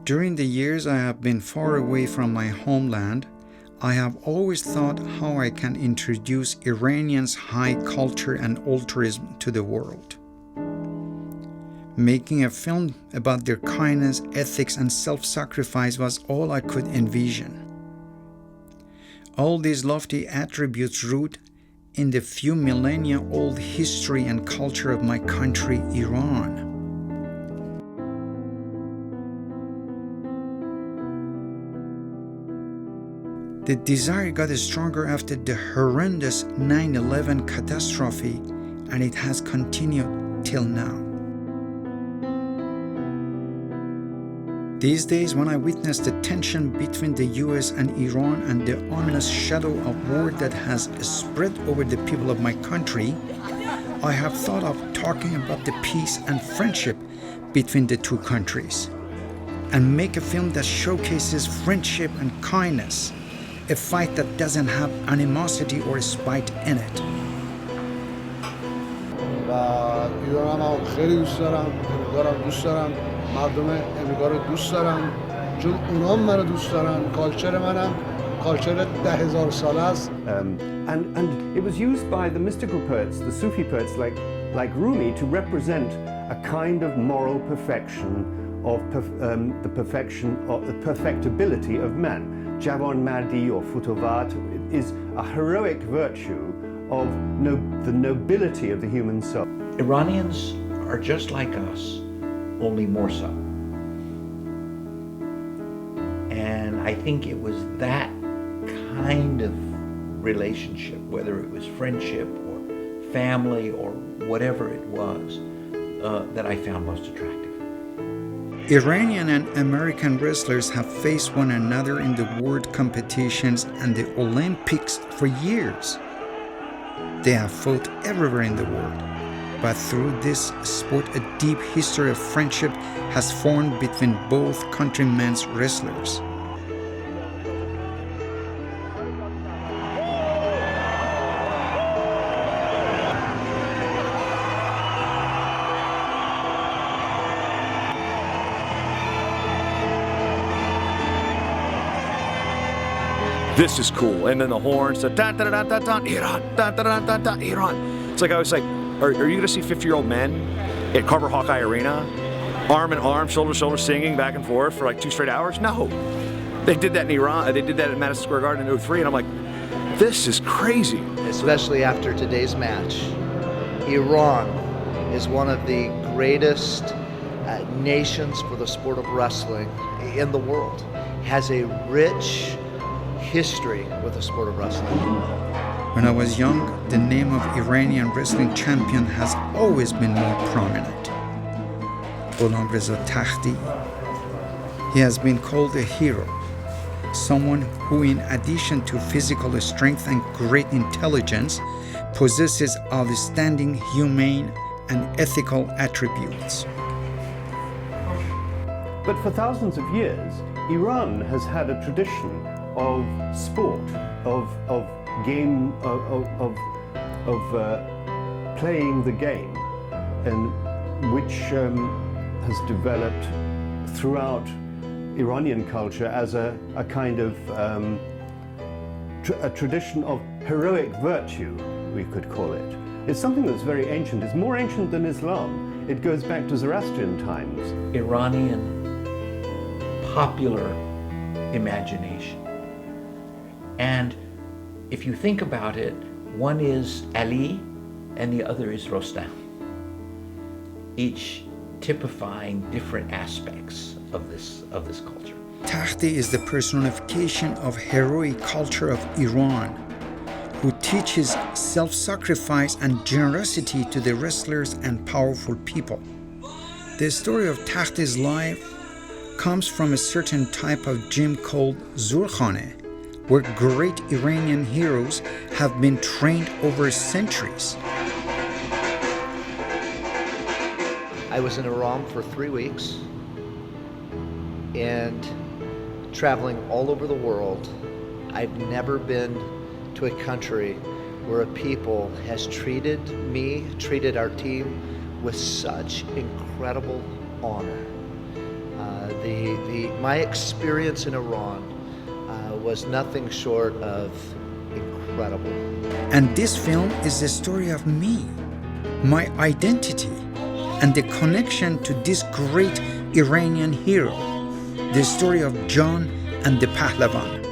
During the years I have been far away from my homeland, I have always thought how I can introduce Iranians' high culture and altruism to the world. Making a film about their kindness, ethics, and self-sacrifice was all I could envision. All these lofty attributes root in the few millennia-old history and culture of my country, Iran. The desire got stronger after the horrendous 9/11 catastrophe, and it has continued till now. These days, when I witness the tension between the US and Iran and the ominous shadow of war that has spread over the people of my country, I have thought of talking about the peace and friendship between the two countries, and make a film that showcases friendship and kindness, a fight that doesn't have animosity or spite in it. مردم امریکا رو دوست دارم چون اونا منو دوست دارن کالچر منم کالچر 10,000 ساله است. And it was used by the mystical poets, the Sufi poets like Rumi, to represent a kind of moral perfection of the perfectibility of man. Javan Mardi or Futovat is a heroic virtue of the nobility of the human soul. Iranians are just like us, only more so. And I think it was that kind of relationship, whether it was friendship or family or whatever it was, that I found most attractive. Iranian and American wrestlers have faced one another in the world competitions and the Olympics for years. They have fought everywhere in the world. But through this sport, a deep history of friendship has formed between both countrymen's wrestlers. This is cool. And then the horns, the da da da da da, Iran, da da da da da, Iran. It's like I was like, are you going to see 50-year-old men at Carver Hawkeye Arena, arm in arm, shoulder to shoulder, singing back and forth for like 2 straight hours? No. They did that in Iran. They did that at Madison Square Garden in 2003, and I'm like, this is crazy. Especially after today's match. Iran is one of the greatest nations for the sport of wrestling in the world. Has a rich history with the sport of wrestling. When I was young, the name of Iranian wrestling champion has always been more prominent. Gholam Reza Takhti. He has been called a hero, someone who, in addition to physical strength and great intelligence, possesses outstanding humane and ethical attributes. But for thousands of years, Iran has had a tradition of sport, of game, of playing the game, and which has developed throughout Iranian culture as a kind of a tradition of heroic virtue, we could call it. It's something that's very ancient. It's more ancient than Islam. It goes back to Zoroastrian times. Iranian popular imagination. And if you think about it, one is Ali and the other is Rostam, each typifying different aspects of this culture. Takhti is the personification of heroic culture of Iran, who teaches self-sacrifice and generosity to the wrestlers and powerful people. The story of Takhti's life comes from a certain type of gym called Zurkhane, where great Iranian heroes have been trained over centuries. I was in Iran for 3 weeks and traveling all over the world. I've never been to a country where a people has treated our team with such incredible honor. My experience in Iran was nothing short of incredible. And this film is the story of me, my identity, and the connection to this great Iranian hero, the story of John and the Pahlavan.